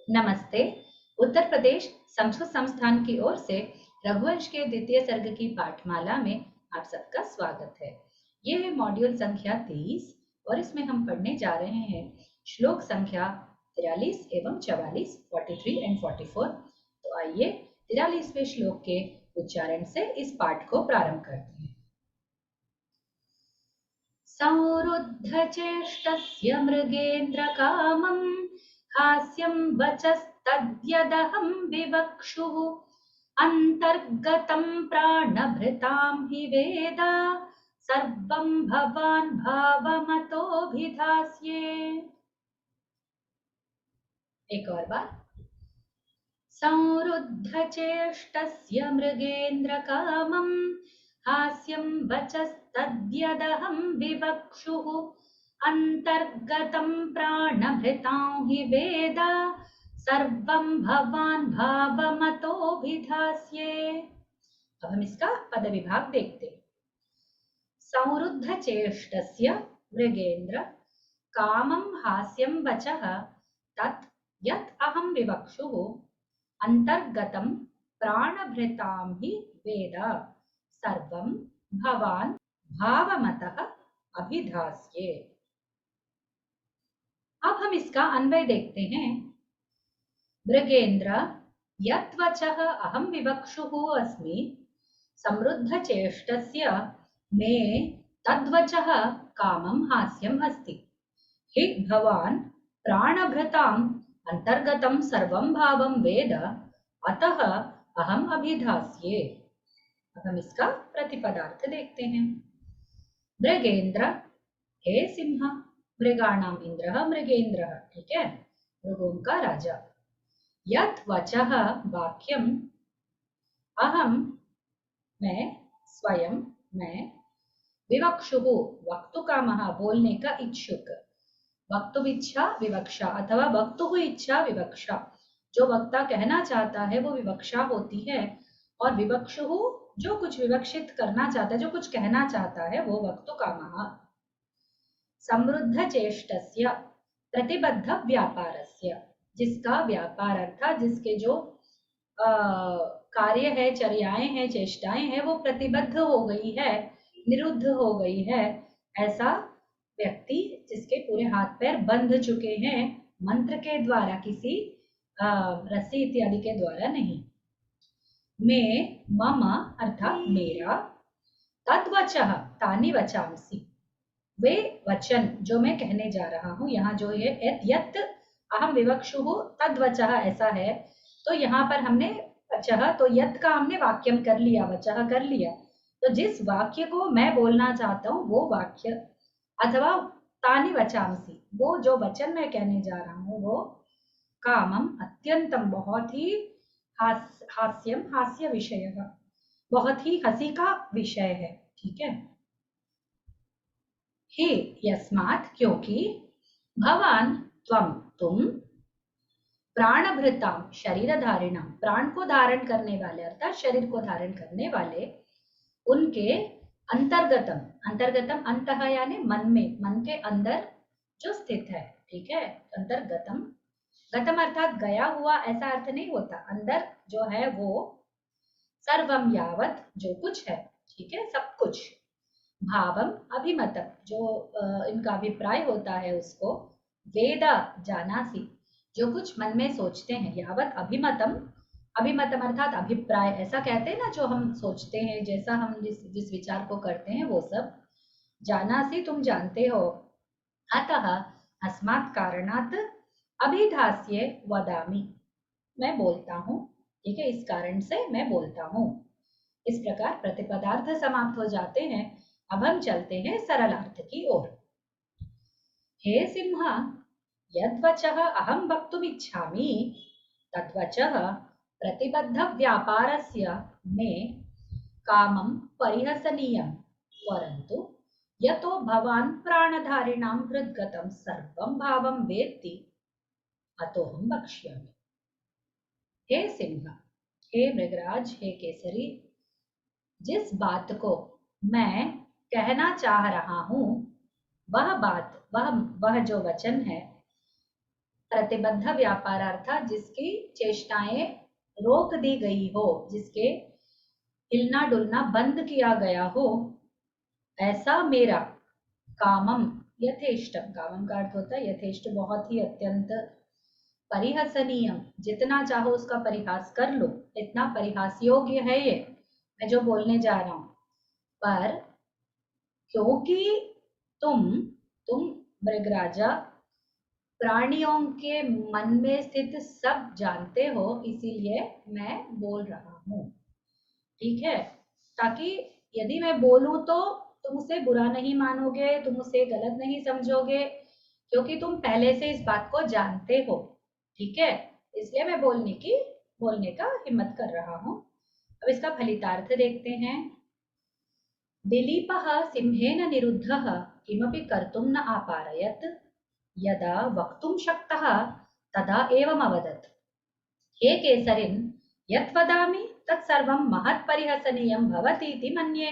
नमस्ते। उत्तर प्रदेश संस्कृत संस्थान की ओर से रघुवंश के द्वितीय सर्ग की पाठमाला में आप सबका स्वागत है। ये है मॉड्यूल संख्या 23 और इसमें हम पढ़ने जा रहे हैं श्लोक संख्या 43 एवं 44, 43 एंड 44। तो आइए 43वें श्लोक के उच्चारण से इस पाठ को प्रारंभ करते हैं। संरुद्धचेष्टस्य मृगेन्द्र कामम् हास्यं वचस्तद्यदहं विवक्षुः अन्तर्गतं प्राणभृतां हि वेद सर्वं भवान् भावमतोऽभिधास्ये। एक और बार। संरुद्धचेष्टस्य मृगेन्द्र कामम् हास्यं वचस्तद्यदहं विवक्षुः अन्तर्गतं प्राणभृतां हि वेद सर्वं भवान् भावमतोऽभिधास्ये। अब हम इसका पद विभाग देखते हैं। संरुद्धचेष्टस्य मृगेन्द्र कामं हास्यं वचः तत् यत् अहं विवक्षुः अन्तर्गतं प्राणभृतां हि वेद सर्वं भवान् भावमतः अभिधास्ये। अब हम इसका अन्वय देखते हैं। मृगेन्द्र यत् वचः अहं विवक्षुः अस्मि समृद्धचेष्टस्य मे तद्वचः कामं हास्यम् अस्ति। हि भवान् प्राणभृताम् अंतर्गतं सर्वं भावं वेद अतः अहम अभिधास्ये। अब हम इसका प्रतिपदार्थ देखते हैं। मृगेन्द्र हे सिंह, मृगाणाम इंद्रः मृगेन्द्रः, ठीक है, मृगों का राजा। यत् वचः वाक्यम अहम मैं स्वयं मैं विवक्षुः वक्तुकामः बोलने का इच्छुक, वक्तुमिच्छा विवक्षा अथवा वक्तुः इच्छा विवक्षा, जो वक्ता कहना चाहता है वो विवक्षा होती है और विवक्षुः जो कुछ विवक्षित करना चाहता है, जो कुछ कहना चाहता है वो वक्तुकामः। समृद्ध चेष्टस्य प्रतिबद्ध व्यापारस्य, जिसका व्यापार अर्थात जिसके जो कार्य है, चर्याएं हैं, चेष्टाएं हैं वो प्रतिबद्ध हो गई है, निरुद्ध हो गई है, ऐसा व्यक्ति जिसके पूरे हाथ पैर बंध चुके हैं मंत्र के द्वारा, किसी रस्सी इत्यादि के द्वारा नहीं। मैं मम अर्थात मेरा, तद्वचः तानि वचांसि, वे वचन जो मैं कहने जा रहा हूँ, यहाँ जो है यत् अहम विवक्षुः तद्वचः ऐसा है, तो यहाँ पर हमने वचः, तो यत् का हमने वाक्यम कर लिया, वचः कर लिया, तो जिस वाक्य को मैं बोलना चाहता हूँ वो वाक्य अथवा तानि वचांसि, वो जो वचन मैं कहने जा रहा हूँ वो कामम अत्यंतम बहुत ही हास्यम हास्य विषय, बहुत ही हंसी का विषय है, ठीक है। हे यस्मात् क्योंकि भवान त्वम तुम प्राणभृताम शरीरधारिणाम प्राण को धारण करने वाले अर्थात शरीर को धारण करने वाले उनके अंतर्गतम, अंतर्गतम अंतः यानी मन में, मन के अंदर जो स्थित है, ठीक है। अंतर्गतम, गतम अर्थात गया हुआ ऐसा अर्थ नहीं होता, अंदर जो है वो सर्वम यावत जो कुछ है, ठीक है, सब कुछ। भावम अभिमतम जो इनका अभिप्राय होता है उसको वेदा जानासी, जो कुछ मन में सोचते हैं, यावत अभिमतम, अभिमतम अर्थात अभिप्राय, ऐसा कहते हैं ना, जो हम सोचते हैं, जैसा हम जिस विचार को करते हैं वो सब। जानासी तुम जानते हो, अतः अस्मात् कारणात् अभिधास्ये वदामि, मैं बोलता हूँ, ठीक है, इस कारण से मैं बोलता हूँ। इस प्रकार प्रतिपदार्थ समाप्त हो जाते हैं। अब हम चलते हैं सरलार्थ की ओर। हे सिंह, यद्वचः अहं वक्तुमिच्छामि तद्वचः प्रतिबद्ध व्यापारस्य मे कामं परिहसनीयं, परन्तु यतो भवान् प्राणधारिणां हृद्गतं सर्वं भावं वेत्ति अतोऽहं वक्ष्यामि। हे सिंह, हे मृगराज, हे केसरी, जिस बात को मैं कहना चाह रहा हूं वह बात, वह जो वचन है, प्रतिबद्ध व्यापारार्थ, जिसकी चेष्टाएं रोक दी गई हो, जिसके हिलना डुलना बंद किया गया हो, ऐसा मेरा कामम यथेष्टम। कामम का अर्थ होता है यथेष्ट, बहुत ही, अत्यंत, परिहसनीयम, जितना चाहो उसका परिहास कर लो, इतना परिहास योग्य है ये मैं जो बोलने जा रहा हूं। पर क्योंकि तुम मृगराजा प्राणियों के मन में स्थित सब जानते हो, इसीलिए मैं बोल रहा हूँ, ठीक है। ताकि यदि मैं बोलूं तो तुम उसे बुरा नहीं मानोगे, तुम उसे गलत नहीं समझोगे, क्योंकि तुम पहले से इस बात को जानते हो, ठीक है। इसलिए मैं बोलने का हिम्मत कर रहा हूँ। अब इसका फलितार्थ देखते हैं। दिलीपः सिंहेन निरुद्धः किमपि कर्तुं न अपारयत्। यदा वक्तुं शक्तः तदा एवम् अवदत्, हे केसरिन्, यत् वदामि तत् सर्वं महत्परिहसनीयं भवतीति मन्ये।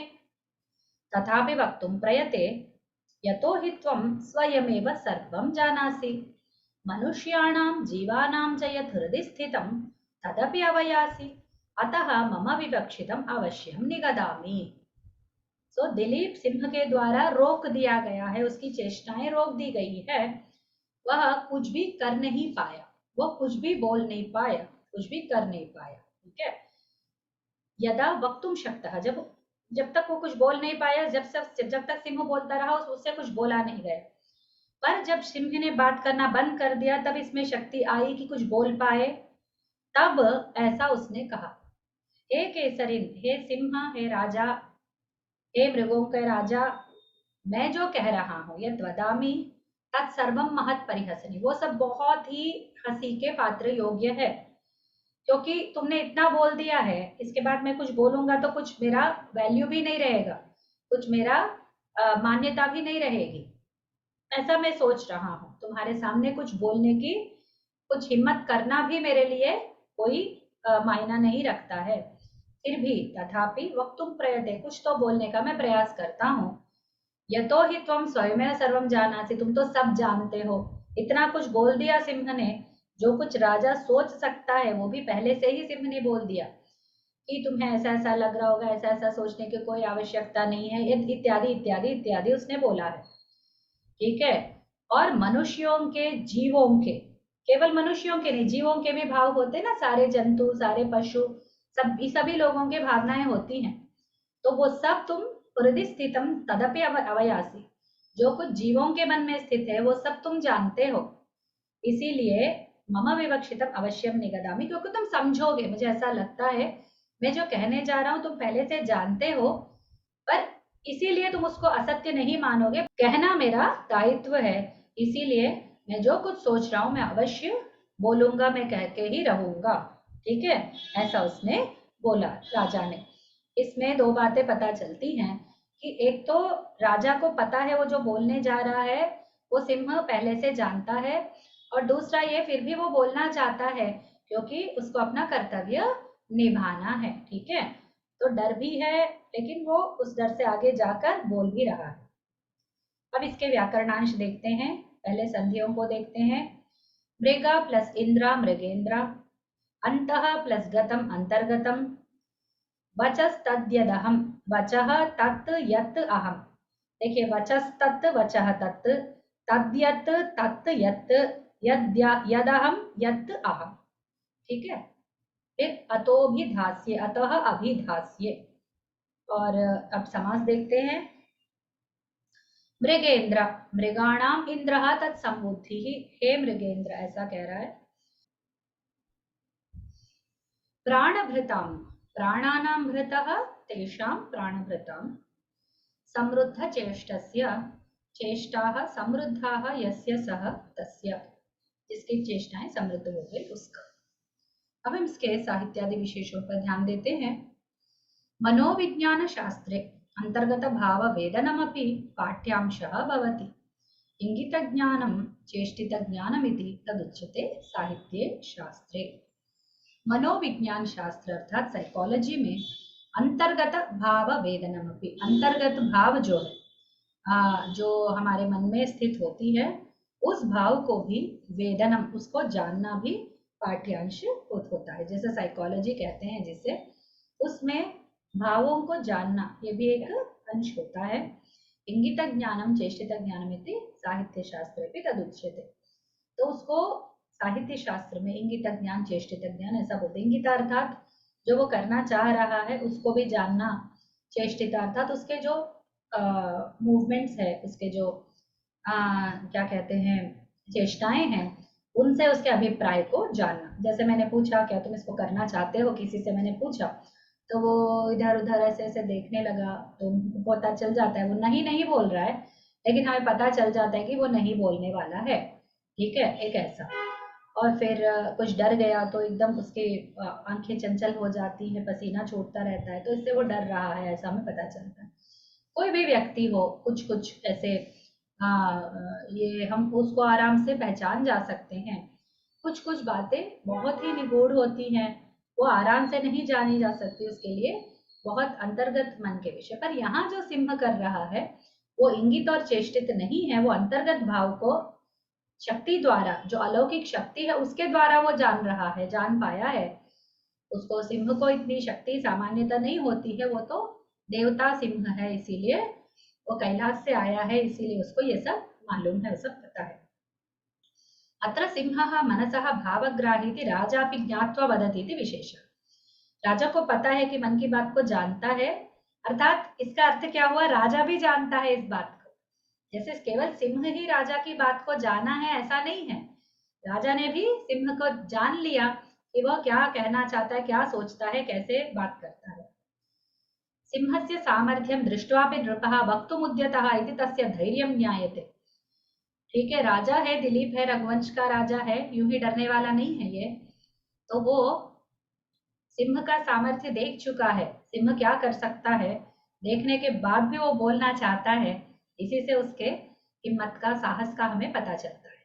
तथापि वक्तुं प्रयते, यतो हि त्वं स्वयमेव सर्वं जानासि। मनुष्याणां जीवानां च यत् हृदि स्थितं तदपि अवयासि, अतः मम विवक्षितम् अवश्यं निगदामि। सो दिलीप सिंह के द्वारा रोक दिया गया है, उसकी चेष्टाएं रोक दी गई है, वह कुछ भी कर नहीं पाया, वो कुछ भी बोल नहीं पाया, कुछ भी कर नहीं पाया, ठीक है। यदा वक्तुम शक्तः, जब तक वो कुछ बोल नहीं पाया, जब तक सिंह बोलता रहा उससे कुछ बोला नहीं गया। पर जब सिंह ने बात करना बंद कर दिया, तब इसमें शक्ति आई कि कुछ बोल पाए। तब ऐसा उसने कहा, हे केसरिन, हे सिंह, हे राजा, हे मृगों के राजा, मैं जो कह रहा हूँ, यत् वदामि तत्सर्वम महत् परिहसनी, वो सब बहुत ही हंसी के पात्र योग्य है, क्योंकि तुमने इतना बोल दिया है, इसके बाद मैं कुछ बोलूंगा तो कुछ मेरा वैल्यू भी नहीं रहेगा, कुछ मेरा मान्यता भी नहीं रहेगी। ऐसा मैं सोच रहा हूँ, तुम्हारे सामने कुछ बोलने की, कुछ हिम्मत करना भी मेरे लिए कोई मायना नहीं रखता है। फिर भी तथापि वक्तुम प्रयते, कुछ तो बोलने का मैं प्रयास करता हूँ। यतो ही त्वं स्वयमेव सर्वं जानासि, तुम तो सब जानते हो। इतना कुछ बोल दिया सिंह ने, जो कुछ राजा सोच सकता है वो भी पहले से ही सिंह ने बोल दिया कि तुम्हें ऐसा ऐसा लग रहा होगा, ऐसा ऐसा सोचने की कोई आवश्यकता नहीं है, इत्यादि इत्यादि इत्यादि उसने बोला है, ठीक है। और मनुष्यों के, जीवों के, केवल मनुष्यों के नहीं, जीवों के भी भाव होते हैं ना, सारे जंतु, सारे पशु, सभी लोगों के भावनाएं होती हैं, तो वो सब तुम हृदय स्थितम तदपि अवयासी, जो कुछ जीवों के मन में स्थित है वो सब तुम जानते हो, इसीलिए मम विवक्षितम अवश्यम निगदामि, क्योंकि तुम समझोगे, मुझे ऐसा लगता है मैं जो कहने जा रहा हूँ तुम पहले से जानते हो, पर इसीलिए तुम उसको असत्य नहीं मानोगे, कहना मेरा दायित्व है, इसीलिए मैं जो कुछ सोच रहा हूँ मैं अवश्य बोलूंगा, मैं कह के ही रहूंगा, ठीक है। ऐसा उसने बोला राजा ने। इसमें दो बातें पता चलती हैं कि एक तो राजा को पता है वो जो बोलने जा रहा है वो सिंह पहले से जानता है, और दूसरा ये फिर भी वो बोलना चाहता है क्योंकि उसको अपना कर्तव्य निभाना है, ठीक है। तो डर भी है, लेकिन वो उस डर से आगे जाकर बोल भी रहा है। अब इसके व्याकरणांश देखते हैं, पहले संधियों को देखते हैं। मृगा प्लस इंद्रा मृगेंद्रा, अंतः प्लस गतम अंतर्गतम, वचस्तद्यदहम, वचः तत् यत् अहम। देखिए, वचस्तत्, वचः तत्, तद्यत् तत् यत्, यदहम यत् अहम, ठीक है। फिर अतोभिधास्ये, अतः अभिधास्ये। और अब समास देखते हैं। मृगेंद्र, मृगाणाम इंद्रः तत्संबुद्धि, हे मृगेंद्र, ऐसा कह रहा है। प्राणभृताम, प्राणानां भृतः तेषां प्राणभृतां, समृद्ध चेष्टस्य, चेष्टाः समृद्धाः यस्य सः तस्य, जिसकी चेष्टाएं समृद्ध हो गई उसका। अब हम इसके साहित्यादि विशेषों पर ध्यान देते हैं। मनोविज्ञान शास्त्रे अंतर्गत भाव वेदनमपि पाठ्यांशः भवति। इंगित ज्ञानम चेष्टित ज्ञानमिति तदुच्यते साहित्ये शास्त्रे। मनोविज्ञान शास्त्र अर्थात साइकोलॉजी में अंतर्गत भाव वेदनमपि, अंतर्गत भाव जो है, जो हमारे मन में स्थित होती है उस भाव को भी वेदनम, उसको जानना भी पाठ्यांश होता है, जैसे साइकोलॉजी कहते हैं जिसे, उसमें भावों को जानना ये भी एक अंश होता है। इंगित ज्ञानम चेष्टित ज्ञानम इति साहित्य शास्त्रे भी तदुच्यते। तो उसको साहित्य शास्त्र में इंगित ज्ञान चेष्टित ज्ञान ऐसा बोलते हैं। इंगित अर्थात जो वो करना चाह रहा है उसको भी जानना, चेष्टित अर्थात उसके जो मूवमेंट्स है, उसके जो क्या कहते हैं चेष्टाएं हैं, उनसे उसके अभिप्राय को जानना। जैसे मैंने पूछा क्या तुम इसको करना चाहते हो, किसी से मैंने पूछा तो वो इधर उधर ऐसे ऐसे देखने लगा, तो उनको पता चल जाता है वो नहीं नहीं बोल रहा है, लेकिन हमें पता चल जाता है कि वो नहीं बोलने वाला है। ठीक है, एक ऐसा। और फिर कुछ डर गया तो एकदम उसके आंखें चंचल हो जाती हैं, पसीना छूटता रहता है, तो इससे वो डर रहा है, ऐसा हमें पता चलता है। कोई भी व्यक्ति हो, कुछ कुछ ऐसे ये हम उसको आराम से पहचान जा सकते हैं। कुछ कुछ बातें बहुत ही निगूढ़ होती हैं, वो आराम से नहीं जानी जा सकती, उसके लिए बहुत अंतर्गत मन के विषय। पर यहाँ जो सिंह कर रहा है वो इंगित और चेष्टित नहीं है, वो अंतर्गत भाव को शक्ति द्वारा, जो अलौकिक शक्ति है उसके द्वारा वो जान रहा है, जान पाया है। उसको सिंह को इतनी शक्ति सामान्यता नहीं होती है, वो तो देवता सिंह है, इसीलिए वो कैलाश से आया है, इसीलिए उसको ये सब मालूम है, वो सब पता है। अत्र सिंहः मनसः भावग्राहीति राजापि ज्ञात्वा वदति इति विशेषः। राजा को पता है कि मन की बात को जानता है, अर्थात इसका अर्थ क्या हुआ, राजा भी जानता है इस बात को। जैसे केवल सिंह ही राजा की बात को जाना है ऐसा नहीं है, राजा ने भी सिंह को जान लिया कि वह क्या कहना चाहता है, क्या सोचता है, कैसे बात करता है। सिंहस्य सामर्थ्यं दृष्ट्वापि नृपः वक्तुमुद्यतः इति तस्य धैर्यं ज्ञायते। ठीक है, राजा है, दिलीप है, रघुवंश का राजा है, यूं ही डरने वाला नहीं है ये। तो वो सिंह का सामर्थ्य देख चुका है, सिंह क्या कर सकता है, देखने के बाद भी वो बोलना चाहता है, इसी से उसके हिम्मत का, साहस का हमें पता चलता है।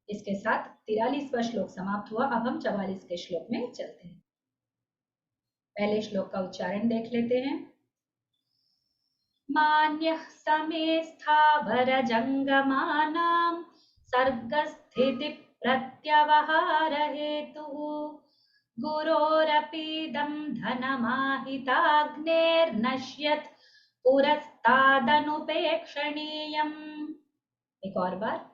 इसके साथ 43वां श्लोक समाप्त हुआ। अब हम 44 के श्लोक में चलते हैं। पहले श्लोक का उच्चारण देख लेते हैं। मान्यः समे स्थावर जंगमानां सर्गस्थिति प्रत्यवहार हेतुः गुरोरपीदं धनमाहिताग्नेर्नश्यत् पुरस्तादनुपेक्षणीयम्। एक और बार।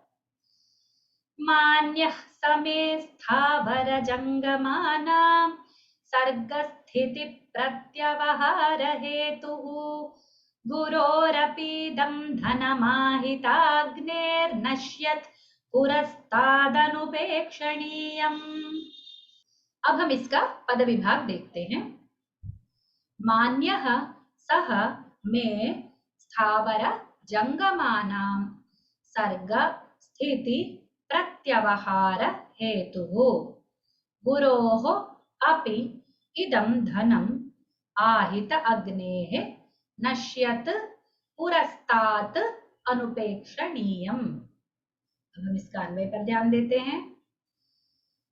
मान्यः समे स्थावर जंगमानां सर्गस्थिति प्रत्यवहार हेतुः गुरोरपीदं धनमाहिताग्नेर्नश्यत् पुरस्तादनुपेक्षणीयम्। अब हम इसका पद विभाग देखते हैं। मान्यः सह में स्थावर जंगमानां सर्ग स्थिति प्रत्यवहार हेतुः गुरोः अपि इदं धनम् आहित अग्नेः नश्यत् पुरस्तात् अनुपेक्षणीयम्। अब हम इसका अन्वय पर ध्यान देते हैं।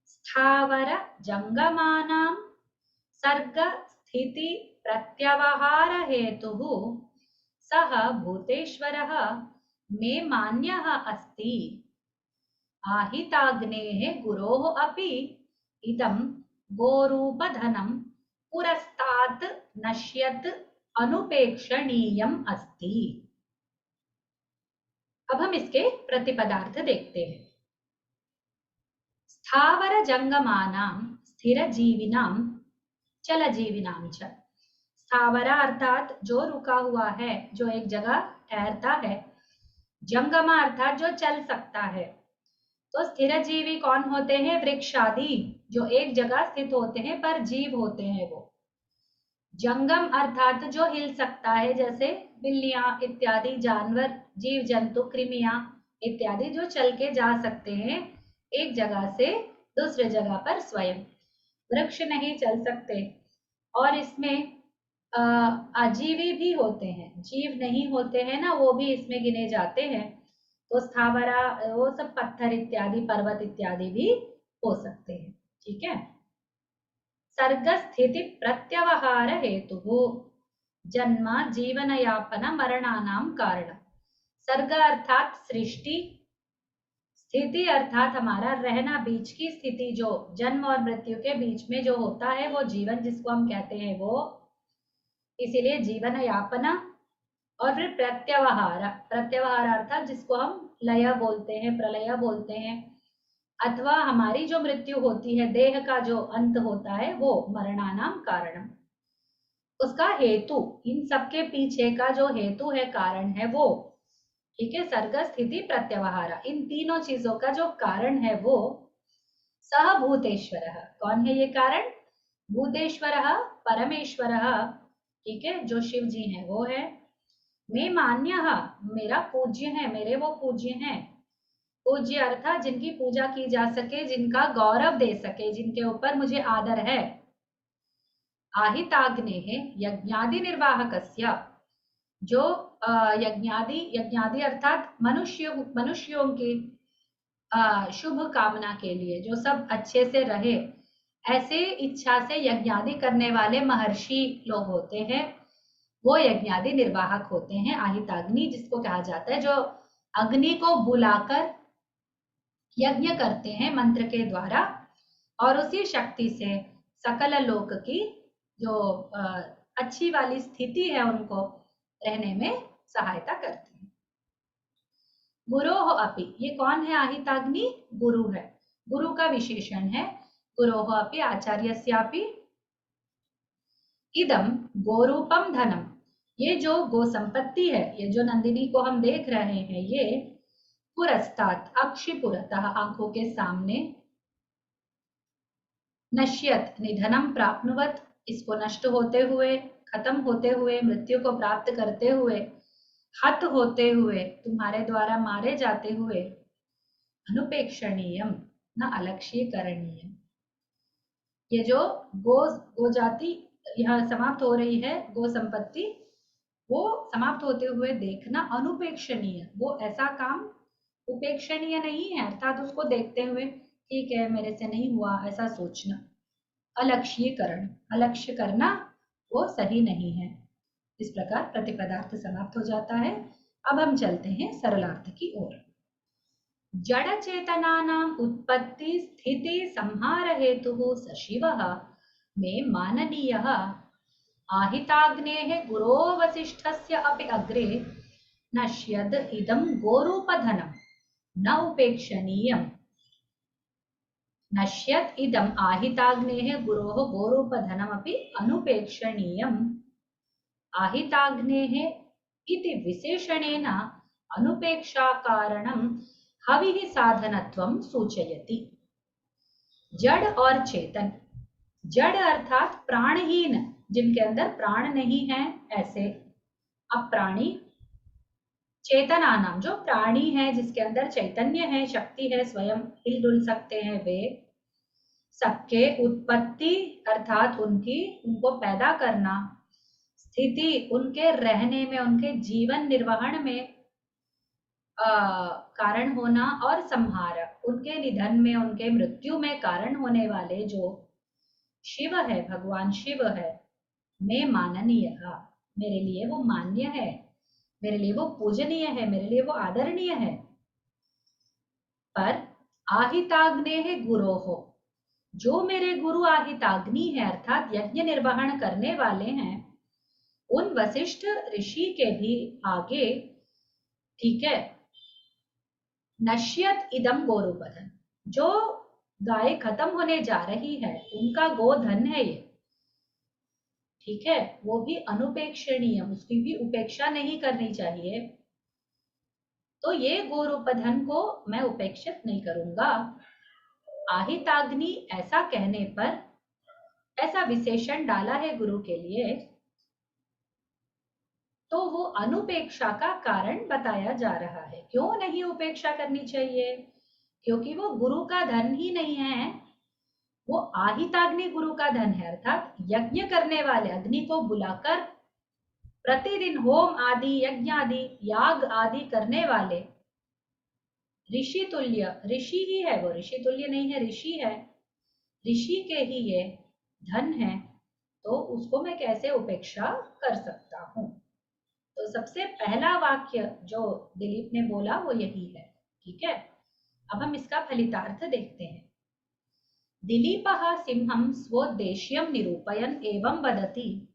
स्थावर जंगमानां सर्ग स्थिति प्रत्यवहार हेतुः सः भूतेश्वरः मे मान्यः अस्ति। आहिताग्नेः गुरोः अपि इदं गोरूपधनं पुरस्तात् नश्यत् अनुपेक्षणीयम् अस्ति। अब हम इसके प्रतिपदार्थ देखते हैं। स्थावर जंगमानां स्थिर जीविनां चल जीविनां च। स्थावरा अर्थात जो रुका हुआ है, जो एक जगह ठहरता है। जंगमा अर्थात जो चल सकता है। तो स्थिर जीवी कौन होते हैं, वृक्ष आदि जो एक जगह स्थित होते हैं पर जीव होते हैं वो। जंगम अर्थात जो हिल सकता है, जैसे बिल्लियां इत्यादि जानवर, जीव जंतु, कृमियां इत्यादि जो चल के जा सकते हैं एक जगह से दूसरे जगह पर स्वयं। वृक्ष नहीं चल सकते। और इसमें अजीवी भी होते हैं, जीव नहीं होते हैं ना, वो भी इसमें गिने जाते हैं। तो स्थावरा वो सब पत्थर इत्यादि, पर्वत इत्यादि भी हो सकते हैं। ठीक है। सर्ग स्थिति प्रत्यवहार हेतुः जन्म जीवन यापन मरणानां कारण। सर्ग अर्थात सृष्टि, स्थिति अर्थात हमारा रहना, बीच की स्थिति, जो जन्म और मृत्यु के बीच में जो होता है वो जीवन जिसको हम कहते हैं वो, इसीलिए जीवन यापना। और फिर प्रत्यवहार, प्रत्यवहार अर्थात जिसको हम लय बोलते हैं, प्रलय बोलते हैं, अथवा हमारी जो मृत्यु होती है, देह का जो अंत होता है वो मरणानाम कारणम, उसका हेतु, इन सबके पीछे का जो हेतु है, कारण है वो, ठीक है, सर्ग स्थिति प्रत्यवहार, इन तीनों चीजों का जो कारण है वो सह भूतेश्वर। कौन है ये कारण? भूतेश्वर, परमेश्वर, ठीक है, जो शिव जी हैं वो है। मैं मान्य, मेरा पूज्य है, मेरे वो पूज्य हैं। पूज्य अर्थात जिनकी पूजा की जा सके, जिनका गौरव दे सके, जिनके ऊपर मुझे आदर है। आहिताग्नेः यज्ञादि निर्वाहकस्य, जो यज्ञादि अर्थात मनुष्यों की शुभ कामना के लिए, जो सब अच्छे से रहे, ऐसे इच्छा से यज्ञादि करने वाले महर्षि लोग होते हैं, वो यज्ञादि निर्वाहक होते हैं। आहिताग्नि जिसको कहा जाता है, जो अग्नि को बुलाकर यज्ञ करते हैं मंत्र के द्वारा, और उसी शक्ति से सकल लोक की जो अच्छी वाली स्थिति है उनको रहने में सहायता करती है। गुरोः अपि, ये कौन है? आहिताग्नि गुरु है, गुरु का विशेषण है। गुरोः अपि आचार्यस्यापि इदम गोरूपम धनम, ये जो गो संपत्ति है, ये जो नंदिनी को हम देख रहे हैं, ये पुरस्तात् अक्षिपुरतः, आंखों के सामने, नश्यत निधनम प्राप्नुवत, इसको नष्ट होते हुए, खत्म होते हुए, मृत्यु को प्राप्त करते हुए, हत होते हुए, तुम्हारे द्वारा मारे जाते हुए, अनुपेक्षणीयम, न अलक्ष्य करणीय, ये जो गो जाति यह समाप्त हो रही है, गो संपत्ति वो समाप्त होते हुए देखना अनुपेक्षणीय, वो ऐसा काम उपेक्षणीय नहीं है, अर्थात उसको देखते हुए ठीक है मेरे से नहीं हुआ ऐसा सोचना। अलक्ष्यीकरण, अलक्ष्य करना वो सही नहीं है। इस प्रकार प्रतिपदार्थ समाप्त हो जाता है। अब हम चलते हैं सरलार्थ की ओर। जड़ चेतनानाम उत्पत्ति स्थिति संहार हेतुः स शिवः मे माननीयः आहिताग्नेः गुरो वसिष्ठस्य अपि अग्रे नश्यद इदं गोरूपधनं न उपेक्षणीयम्। नश्यत इदम् आहिताग्नेः गुरोः गोरूपधनमपि अनुपेक्षणीयम्। आहिताग्नेः इति विशेषणेन अनुपेक्षाकारणं हविः साधनत्वं सूचयति। जड़ और चेतन, जड़ अर्थात प्राणहीन, जिनके अंदर प्राण नहीं है ऐसे अप्राणी, चेतना नाम जो प्राणी है, जिसके अंदर चैतन्य है, शक्ति है, स्वयं हिलडुल सकते हैं, वे सबके उत्पत्ति अर्थात उनको पैदा करना, स्थिति उनके रहने में, उनके जीवन निर्वहन में कारण होना, और संहार उनके निधन में, उनके मृत्यु में कारण होने वाले जो शिव है, भगवान शिव है, मैं माननीय, मेरे लिए वो मान्य है, मेरे लिए वो पूजनीय है, मेरे लिए वो आदरणीय है। पर आहिताग्नेः गुरोः, जो मेरे गुरु आहिताग्नि है अर्थात यज्ञ निर्वहन करने वाले हैं, उन वशिष्ठ ऋषि के भी आगे, ठीक है, नश्यत इदम गोरूपधन, जो गाय खत्म होने जा रही है उनका गोधन है ये, ठीक है, वो भी अनुपेक्षणीय, उसकी भी उपेक्षा नहीं करनी चाहिए। तो ये गोरूपधन को मैं उपेक्षित नहीं करूंगा। आहिताग्नि ऐसा कहने पर ऐसा विशेषण डाला है गुरु के लिए, तो वो अनुपेक्षा का कारण बताया जा रहा है। क्यों नहीं उपेक्षा करनी चाहिए? क्योंकि वो गुरु का धन ही नहीं है, वो आहिताग्नि गुरु का धन है, अर्थात यज्ञ करने वाले, अग्नि को बुलाकर प्रतिदिन होम आदि, यज्ञ आदि, याग आदि करने वाले ऋषि तुल्य, ऋषि ही है वो, ऋषि तुल्य नहीं है, ऋषि है, ऋषि के ही ये धन है, तो उसको मैं कैसे उपेक्षा कर सकता हूँ? तो सबसे पहला वाक्य जो दिलीप ने बोला वो यही है, ठीक है। अब हम इसका फलितार्थ देखते हैं। दिलीपः सिंहं स्वोद्देश्यं निरूपयन् एवं वदति,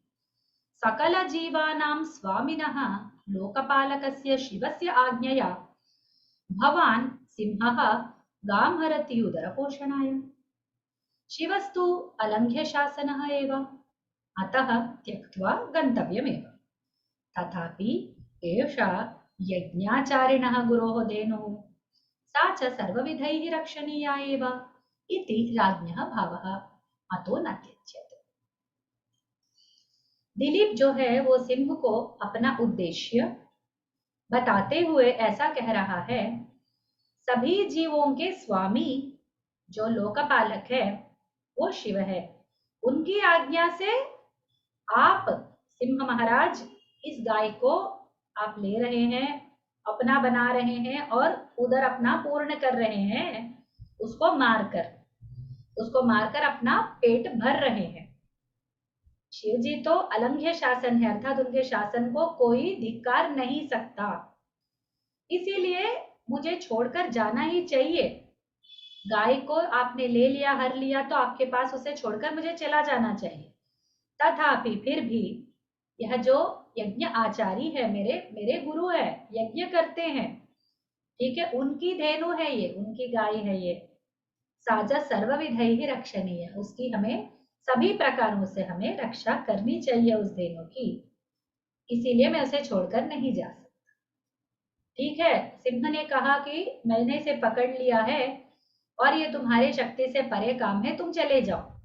सकलजीवानां स्वामिनः लोकपालकस्य शिवस्य आज्ञया भवान् सिंहः गां हरति उदरपोषणाय। शिवस्तु अलङ्घ्य शासनः एव, अतः त्यक्त्वा गन्तव्यमेव। तथापि एषा यज्ञाचारिणः गुरोः धेनुः, सा च सर्वविधैः रक्षणीया एव इति राज्ञः भावः, अतो न त्यज्यते। दिलीप जो है वो सिंह को अपना उद्देश्य बताते हुए ऐसा कह रहा है, सभी जीवों के स्वामी जो लोकपालक है वो शिव है, उनकी आज्ञा से आप सिंह महाराज इस गाय को आप ले रहे हैं, अपना बना रहे हैं और उधर अपना पूर्ण कर रहे हैं, उसको मारकर अपना पेट भर रहे हैं। शिव जी तो अलंघ्य शासन है, अर्थात उनके शासन को कोई धिक्कार नहीं सकता, इसीलिए मुझे छोड़कर जाना ही चाहिए। गाय को आपने ले लिया, हर लिया, तो आपके पास उसे छोड़कर मुझे चला जाना चाहिए। तथापि फिर भी यह जो यज्ञ आचारी है, मेरे गुरु है, यज्ञ करते हैं, ठीक है, उनकी धेनु है ये, उनकी गाय है ये, साजा सर्वविधैहि रक्षणीय, उसकी हमें सभी प्रकारों से हमें रक्षा करनी चाहिए उस धेनु की, इसीलिए मैं उसे छोड़कर नहीं जा सकता। ठीक है, सिंह ने कहा कि मैंने इसे पकड़ लिया है और ये तुम्हारी शक्ति से परे काम है, तुम चले जाओ।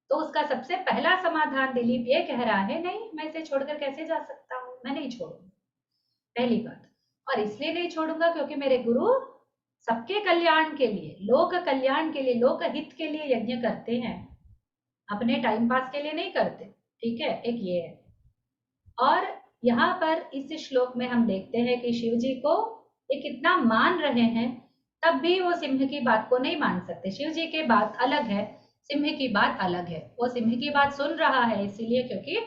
तो उसका सबसे पहला समाधान दिलीप ये कह रहा है, नहीं, मैं इसे छोड़कर कैसे जा सकता हूँ, मैं नहीं छोड़ूंगा, पहली बात। और इसलिए नहीं छोड़ूंगा क्योंकि मेरे गुरु सबके कल्याण के लिए, लोक कल्याण के लिए, लोक हित के लिए यज्ञ करते हैं, अपने टाइम पास के लिए नहीं करते। ठीक है, एक ये है। और यहाँ पर इस श्लोक में हम देखते हैं कि शिव जी को ये कितना मान रहे हैं, तब भी वो सिंह की बात को नहीं मान सकते। शिव जी की बात अलग है, सिंह की बात अलग है। वो सिंह की बात सुन रहा है इसीलिए क्योंकि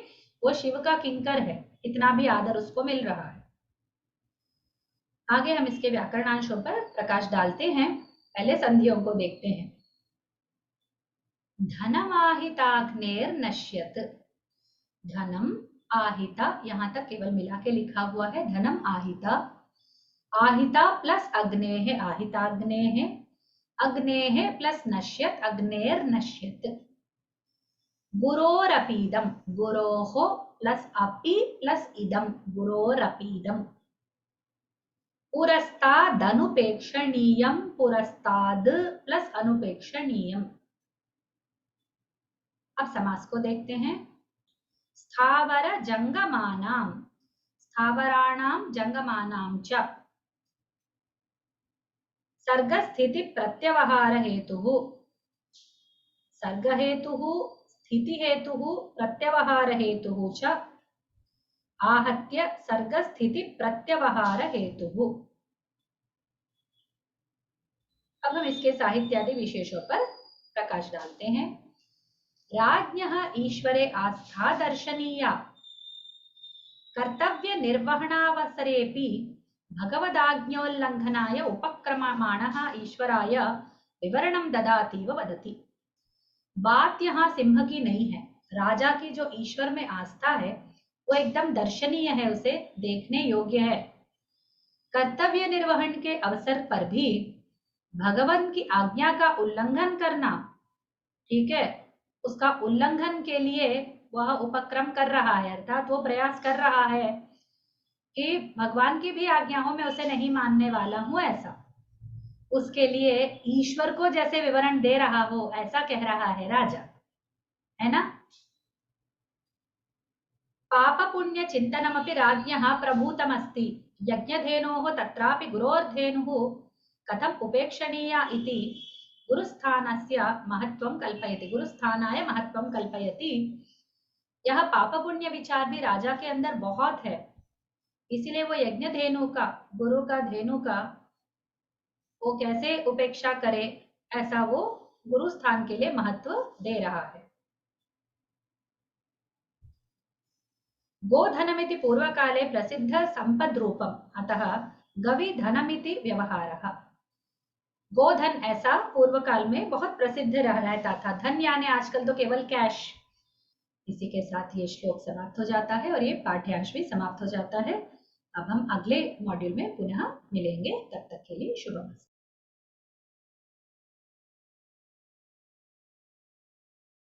वो शिव का किंकर है, इतना भी आदर उसको मिल रहा है। आगे हम इसके व्याकरणांशों पर प्रकाश डालते हैं, पहले संधियों को देखते हैं। धनम आहिताग्नेर नश्यत, धनम आहिता, यहां तक केवल मिला के लिखा हुआ है, धनम आहिता, आहिता प्लस अग्नेः, आहिताग्नेः, अग्नेः प्लस नश्यत, अग्नेर नश्यत। गुरोरपीदम, गुरोः प्लस अपि प्लस इदम, गुरोरपीदम। पुरस्तादनुपेक्षणीयम, पुरस्ताद प्लस अनुपेक्षणीयम। अब समास को देखते हैं। स्थावर जंगमानाम, स्थावराणाम जंगमानाम च सर्ग स्थिति प्रत्यवहार हेतु, सर्ग हेतु, स्थिति हेतु, प्रत्यवहार हेतु च आहत्य सर्ग स्थिति प्रत्यवहार हेतु। अब हम इसके साहित्यादि विशेषों पर प्रकाश डालते हैं। राज्ञः ईश्वरे आस्था दर्शनीया, कर्तव्य निर्वहणावसरेपि भगवदाज्ञोल्लंघनाय उपक्रममाणः ईश्वराय विवरणं ददातीव वदति। बात यहाँ सिंह की नहीं है, राजा की जो ईश्वर में आस्था है वो एकदम दर्शनीय है, उसे देखने योग्य है। कर्तव्य निर्वहन के अवसर पर भी भगवान की आज्ञा का उल्लंघन करना, ठीक है, उसका उल्लंघन के लिए वह उपक्रम कर रहा है, अर्थात वो प्रयास कर रहा है कि भगवान की भी आज्ञाओं में उसे नहीं मानने वाला हूं, ऐसा उसके लिए ईश्वर को जैसे विवरण दे रहा हो ऐसा कह रहा है राजा, है ना। पाप पुण्य चिंतनमपि राज्ञः प्रभूतमस्ति, यज्ञधेनोः तत्रापि गुरोर्धेनुः कथम उपेक्षणीया इति गुरुस्थानस्य महत्वं कल्पयति, गुरुस्थानाय महत्वं कल्पयति। यह पाप पुण्य विचार भी राजा के अंदर बहुत है, इसीलिए वो यज्ञ धेनु का, गुरु का धेनु का वो कैसे उपेक्षा करे, ऐसा वो गुरु स्थान के लिए महत्व दे रहा है। गोधनमिति पूर्वकाले प्रसिद्ध संपद्रूपम, अतः गवि धनमिति व्यवहारः। गोधन ऐसा पूर्व काल में बहुत प्रसिद्ध रहता था। धन यानी आजकल तो केवल कैश। इसी के साथ ये श्लोक समाप्त हो जाता है और ये पाठ्यांश भी समाप्त हो जाता है। अब हम अगले मॉड्यूल में पुनः मिलेंगे, तब तक के लिए शुभ।